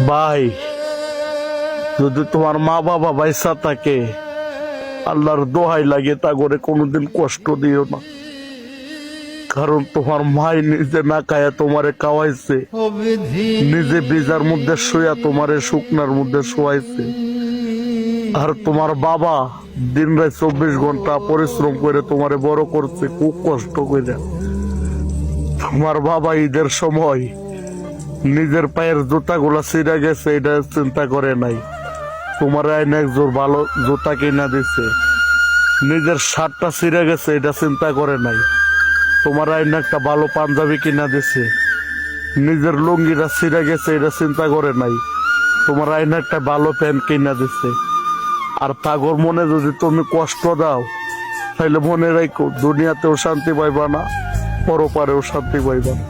ভাই, যদি তোমার মা বাবা বাইসা থাকে, আল্লাহর দোহাই লাগে তা করে কোনোদিন কষ্ট দিও না। কারণ তোমার মাই নিজে না খায়া তোমারে খাওয়াইছে, নিজে বিজার মধ্যে শুয়া তোমারে শুকনার মধ্যে শোয়াইছে। আর তোমার বাবা দিন রাত 24 ঘন্টা পরিশ্রম করে তোমারে বড় করছে খুব কষ্ট করে। তোমার বাবা ঈদের সময় নিজের পায়ের জুতা গুলা ছিঁড়ে গেছে, এটা চিন্তা করে নাই। তোমার আইন এক জোর ভালো জুতা কিনা দিছে। নিজের শার্টটা ছিঁড়ে গেছে, এটা চিন্তা করে নাই। তোমার আইন একটা ভালো পাঞ্জাবি কিনা দিছে। নিজের লুঙ্গিটা ছিঁড়ে গেছে, এটা চিন্তা করে নাই। তোমার আইন একটা ভালো প্যান্ট কিনা দিছে। আর তাগর মনে যদি তুমি কষ্ট দাও, তাহলে মনে রাখো দুনিয়াতেও শান্তি পাইবা না, পরপারেও শান্তি পাইবা না।